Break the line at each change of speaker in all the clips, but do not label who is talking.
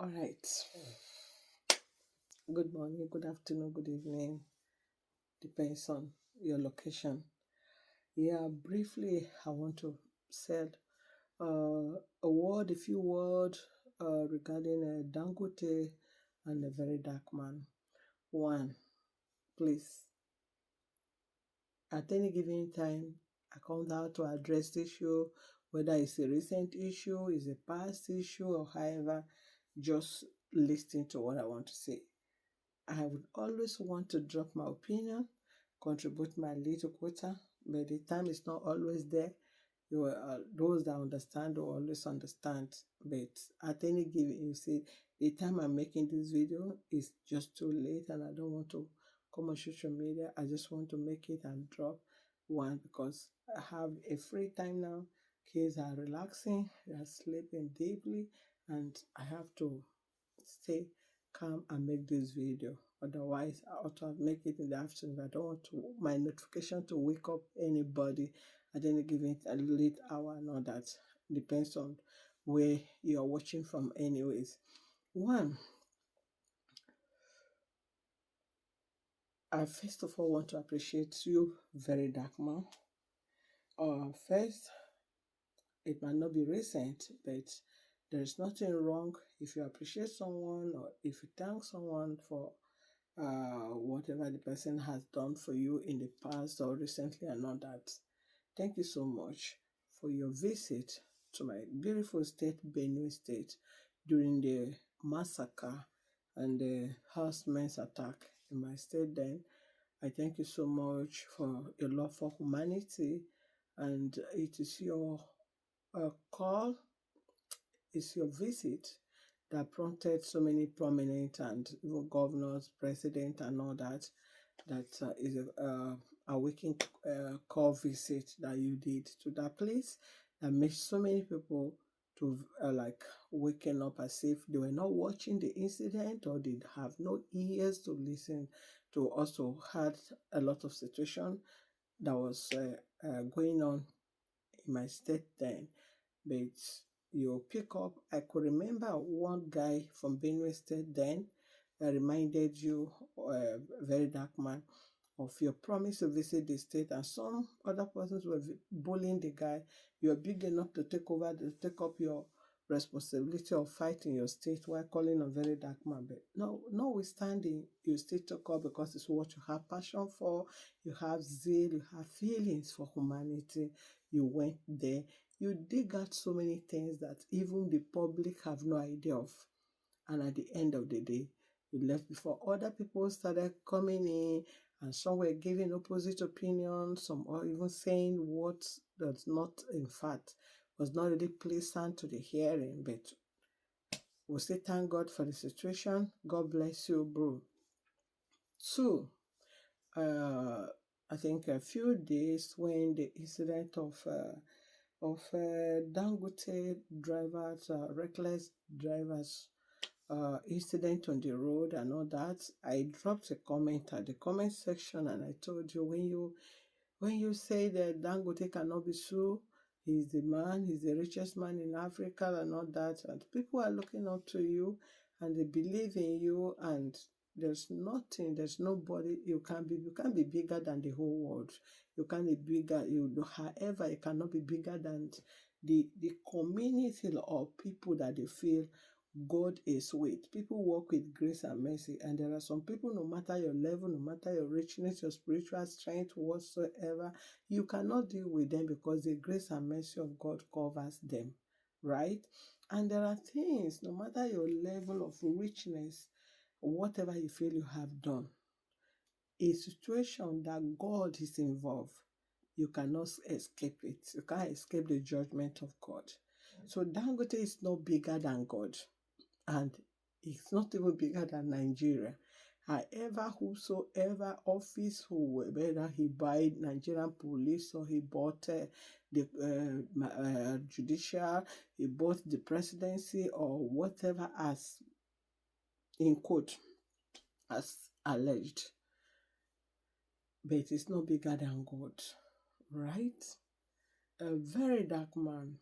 All right. Good morning, good afternoon, good evening. Depends on your location. Yeah, briefly, I want to say a few words regarding Dangote and a very dark man. One, please, at any given time, I come down to address the issue, whether it's a recent issue, is a past issue, or however, just listen to what I want to say. I would always want to drop my opinion, contribute my little quota, but the time is not always there. Those that understand will always understand. But at any given, you see, the time I'm making this video is just too late, and I don't want to come on social media. I just want to make it and drop one because I have a free time now. Kids are relaxing, they are sleeping deeply, and I have to stay calm and make this video. Otherwise, I ought to make it in the afternoon. I don't want my notification to wake up anybody at any given a late hour and all that. Depends on where you're watching from anyways. One, I first of all want to appreciate you, very dark man. First, it might not be recent, but there's nothing wrong if you appreciate someone or if you thank someone for whatever the person has done for you in the past or recently and all that. Thank you so much for your visit to my beautiful state, Benue State, during the massacre and the herdsmen's attack in my state then. I thank you so much for your love for humanity, and it is your call, it's your visit that prompted so many prominent and even governors, president, and all that. That is a waking call visit that you did to that place that makes so many people to like waking up as if they were not watching the incident or they have no ears to listen to. Also had a lot of situation that was going on in my state then, but you pick up. I could remember one guy from Benue State then that reminded you, very dark man, of your promise to visit the state, and some other persons were bullying the guy. You're big enough to take up your responsibility of fighting your state while calling a very dark man. But no, notwithstanding, you still took up because it's what you have passion for, you have zeal, you have feelings for humanity. You went there, you dig out so many things that even the public have no idea of. And at the end of the day, you left before other people started coming in, and some were giving opposite opinions, some are even saying what does not, in fact, was not really pleasant to the hearing. But we'll say thank God for the situation. God bless you, bro. Two, I think a few days when the incident of Dangote drivers, reckless drivers, incident on the road and all that, I dropped a comment at the comment section, and I told you, when you say that Dangote cannot be sued, he's the man, he's the richest man in Africa and all that, and people are looking up to you and they believe in you, and there's nothing, there's nobody, you can't be bigger than the whole world. You can't be bigger, however, you cannot be bigger than the community of people that they feel God is with. People walk with grace and mercy, and there are some people, no matter your level, no matter your richness, your spiritual strength, whatsoever, you cannot deal with them because the grace and mercy of God covers them, right? And there are things, no matter your level of richness, whatever you feel you have done, a situation that God is involved, you cannot escape it. You can't escape the judgment of God. So Dangote is not bigger than God, and it's not even bigger than Nigeria. However, whosoever office, whether he buy Nigerian police or he bought the judicial, he bought the presidency or whatever, as in quote, as alleged, but it's not bigger than God, right? A very dark man.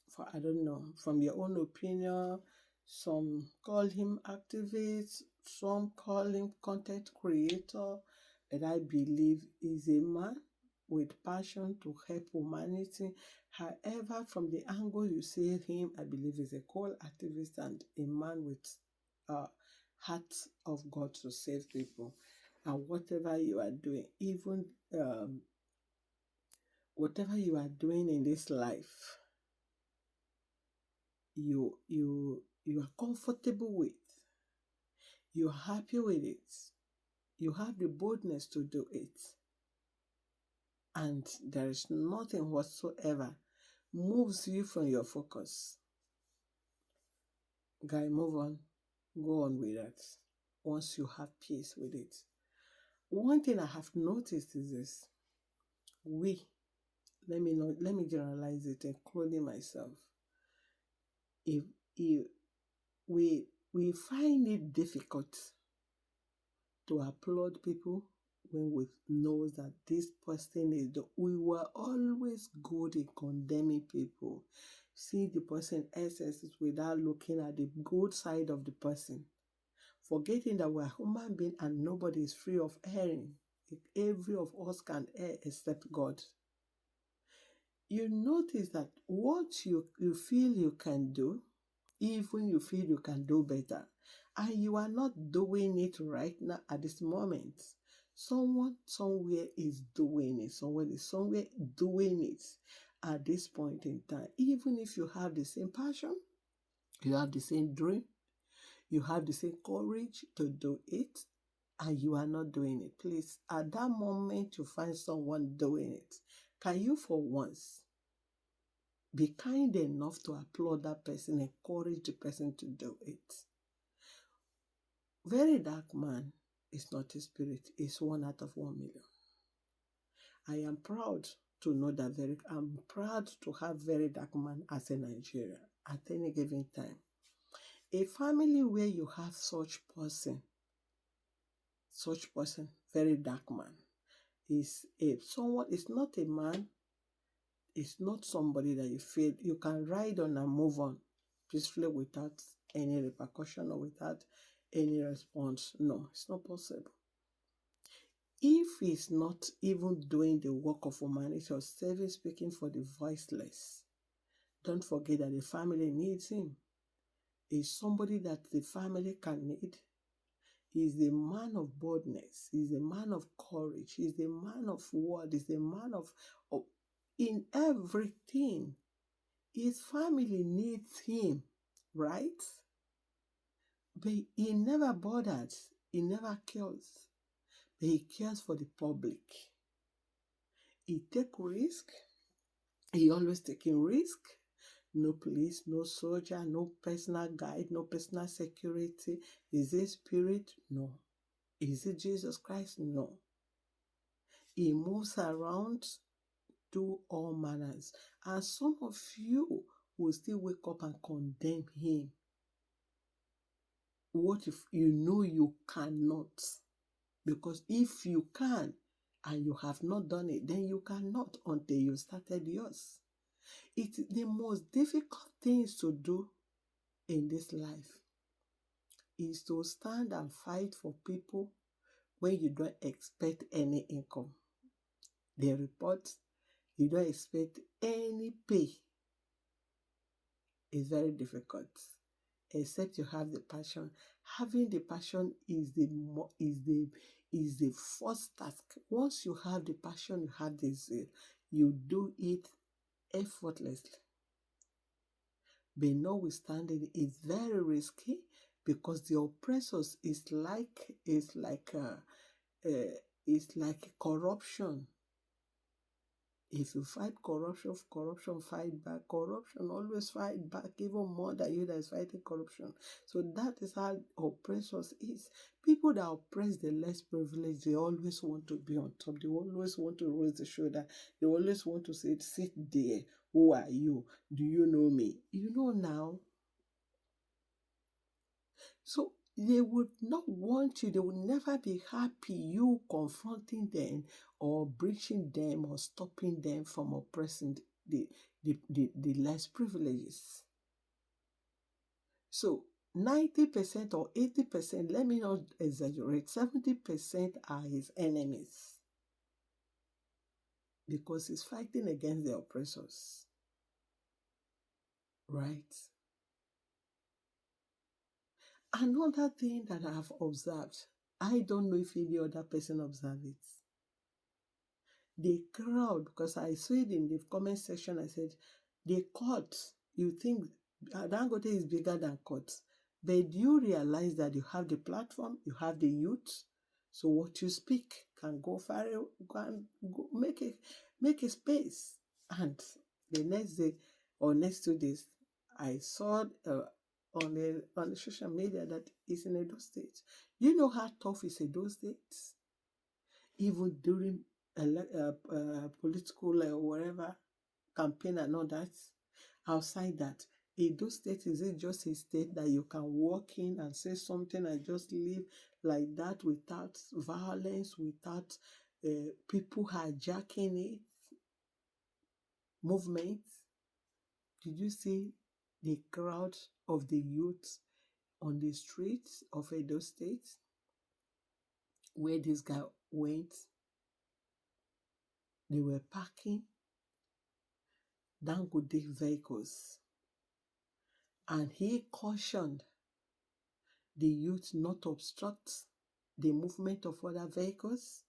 For I don't know, from your own opinion, Some call him activist, some call him content creator, but I believe he's a man with passion to help humanity. However, from the angle you see him, I believe he's a cool activist and a man with a heart of God to save people. And whatever you are doing, even whatever you are doing in this life, you are comfortable with, you're happy with it, you have the boldness to do it, and there is nothing whatsoever moves you from your focus. Guy, move on, go on with that. Once you have peace with it. One thing I have noticed is this: we, let me generalize it, including myself. If, if we find it difficult to applaud people when we know that this person is we were always good in condemning people. See the person excesses without looking at the good side of the person, forgetting that we're human beings and nobody is free of erring. Every of us can err except God. You notice that what you feel you can do, even you feel you can do better, and you are not doing it right now at this moment. Someone somewhere is doing it. Someone is somewhere doing it at this point in time. Even if you have the same passion, you have the same dream, you have the same courage to do it, and you are not doing it. Please, at that moment you find someone doing it, can you for once be kind enough to applaud that person, encourage the person to do it? Very dark man is not a spirit, it's 1 out of 1 million. I am proud to know that I'm proud to have very dark man as a Nigerian at any given time. A family where you have such person, very dark man, is someone, it's not a man, it's not somebody that you feel you can ride on and move on peacefully without any repercussion or without any response. No, it's not possible. If he's not even doing the work of humanity or serving, speaking for the voiceless, don't forget that the family needs him. He's somebody that the family can need. He's a man of boldness. He's a man of courage. He's a man of word. He's a man of in everything. His family needs him, right? But he never bothers. He never cares. But he cares for the public. He takes risk. He always taking risk. No police, no soldier, no personal guide, no personal security. Is it spirit? No. Is it Jesus Christ? No. He moves around, do all manners. And some of you will still wake up and condemn him. What if you know you cannot? Because if you can and you have not done it, then you cannot until you started yours. It's the most difficult things to do in this life is to stand and fight for people when you don't expect any income. They report, you don't expect any pay. It's very difficult, except you have the passion. Having the passion is the first task. Once you have the passion, you have the zeal, you do it effortlessly. But notwithstanding, it's very risky because the oppressors is like corruption. If you fight corruption, corruption fight back. Corruption always fight back, even more than you that is fighting corruption. So that is how oppressors is. People that oppress the less privileged, they always want to be on top. They always want to raise the shoulder. They always want to say, sit there. Who are you? Do you know me? You know now. So they would not want you, they would never be happy you confronting them or breaching them or stopping them from oppressing the less privileges. So 90% or 80%, let me not exaggerate, 70% are his enemies because he's fighting against the oppressors, right? Another thing that I have observed, I don't know if any other person observed it. The crowd, because I saw it in the comment section, I said, the court, you think Dangote is bigger than courts, but do you realize that you have the platform, you have the youth, so what you speak can go far, can go, make a space. And the next day or next 2 days, I saw on the social media that it's in Edo State. You know how tough is Edo State? Even during political whatever campaign and all that. Outside that, Edo State, is it just a state that you can walk in and say something and just live like that without violence, without people hijacking it, movement? Did you see the crowd of the youth on the streets of Edo State where this guy went? They were parking Dangote vehicles, and he cautioned the youth not to obstruct the movement of other vehicles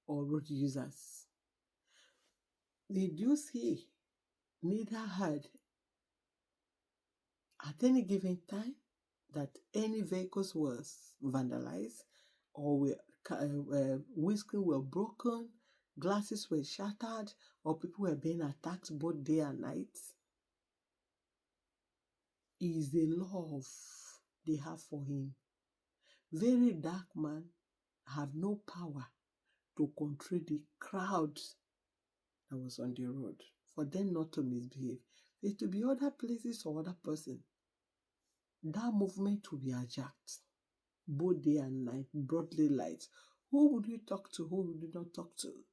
or road users. Did you see? Neither had at any given time that any vehicles was vandalized or windscreen were broken, glasses were shattered, or people were being attacked both day and night. Is the love they have for him. Very dark man have no power to control the crowd that was on the road, for them not to misbehave. It to be other places or other person. That movement will be hijacked, both day and night, broadly light. Who would you talk to? Who would you not talk to?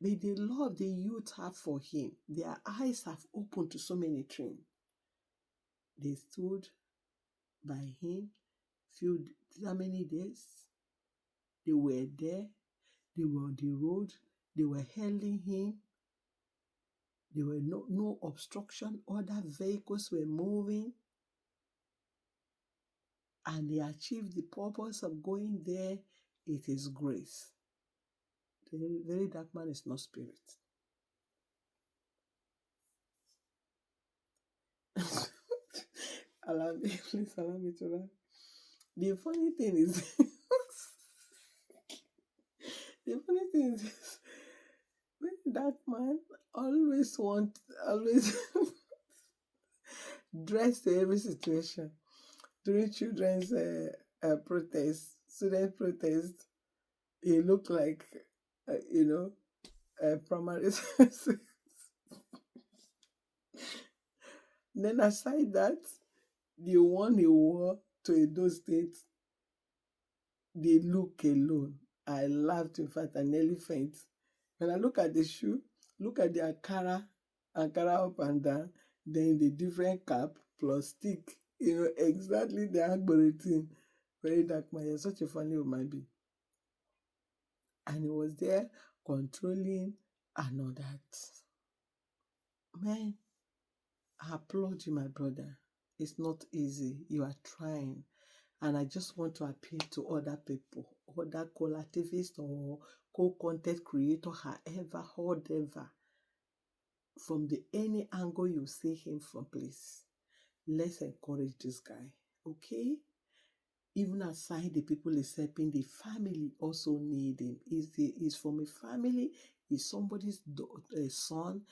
But the love the youth have for him, their eyes have opened to so many things. They stood by him how many days? They were there, they were on the road, they were hailing him. There were no obstruction, other vehicles were moving, and they achieved the purpose of going there. It is grace. The very dark man is not spirit. Please allow me to laugh. The funny thing is, the funny thing is, when dark man always dress to every situation. During children's protest, student protest, he looked like, primary. Then aside that, the one he wore to Edo State, the look alone, I laughed. In fact, I nearly faint. When I look at the shoe, look at the Ankara up and down, then the different cap plus stick, exactly the algorithm. Very dark man. You're such a funny human being. And he was there controlling and all that. Man, I applaud you, my brother. It's not easy. You are trying. And I just want to appeal to other people, other co-activists or co-content creator, however, whatever. From any angle you see him from, please, let's encourage this guy, okay? Even aside the people he's helping, the family also need him. He's from a family, he's somebody's son,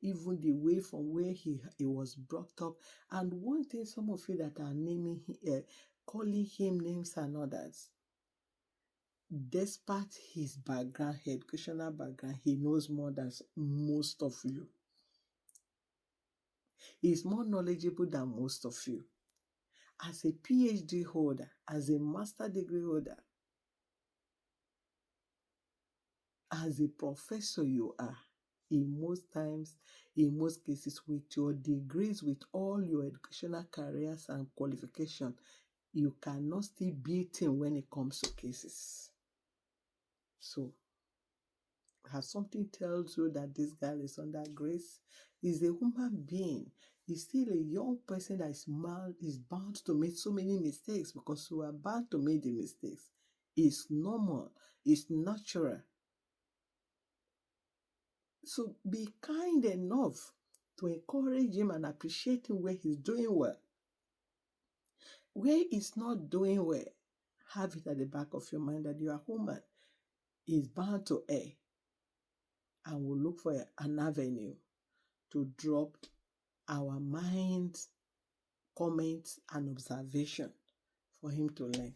even the way from where he was brought up. And one thing, some of you that are calling him names and others, despite his background, educational background, he knows more than most of you. He's more knowledgeable than most of you. As a PhD holder, as a master degree holder, as a professor you are, in most times, in most cases, with your degrees, with all your educational careers and qualification, you cannot still beat him when it comes to cases. So, has something tells you that this guy is under grace? He's a human being. He's still a young person that is bound to make so many mistakes, because we are bound to make the mistakes. It's normal. It's natural. So be kind enough to encourage him and appreciate him where he's doing well. Where he's not doing well, have it at the back of your mind that you are human. He's bound to err, and we'll look for an avenue to drop our minds, comments, and observation for him to learn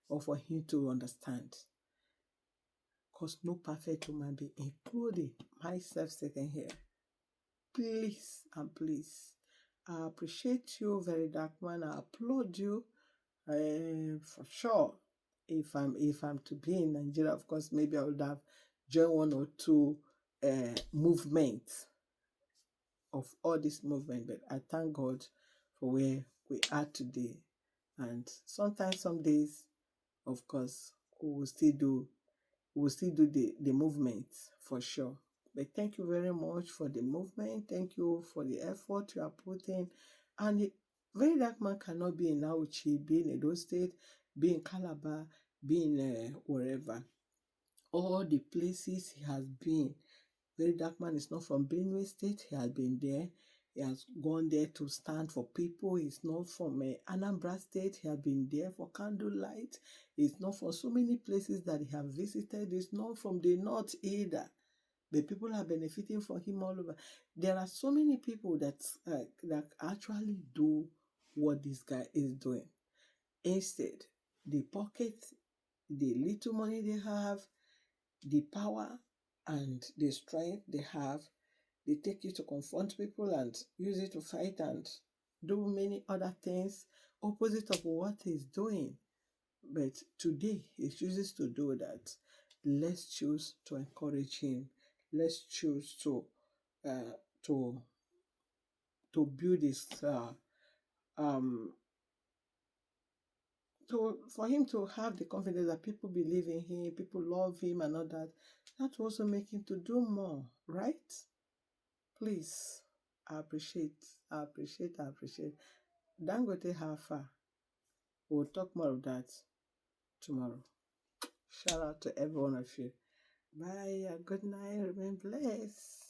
or for him to understand. Because no perfect human being, including myself sitting here. Please and please, I appreciate you, very dark man. I applaud you for sure. If I'm to be in Nigeria, of course, maybe I would have joined one or two movements of all this movement. But I thank God for where we are today. And sometimes, some days, of course, we will still do the movement for sure. But thank you very much for the movement. Thank you for the effort you are putting. And the very dark man cannot be in Auchi, be in Edo State, be in Calabar, be in wherever. All the places he has been. Very dark man is not from Benue State. He has been there. He has gone there to stand for people. He's not from Anambra State. He has been there for candlelight. He's not from so many places that he has visited. He's not from the north either. But people are benefiting from him all over. There are so many people that actually do what this guy is doing. Instead, they pocket the little money they have, the power and the strength they have. They take it to confront people and use it to fight and do many other things opposite of what he's doing. But today he chooses to do that. Let's choose to encourage him. Let's choose uh, to to build this for him to have the confidence that people believe in him, people love him and all that. That will also make him to do more, right? Please, I appreciate. Dangote, how far? We'll talk more of that tomorrow. Shout out to every one of you. Bye. Good night. Remain blessed.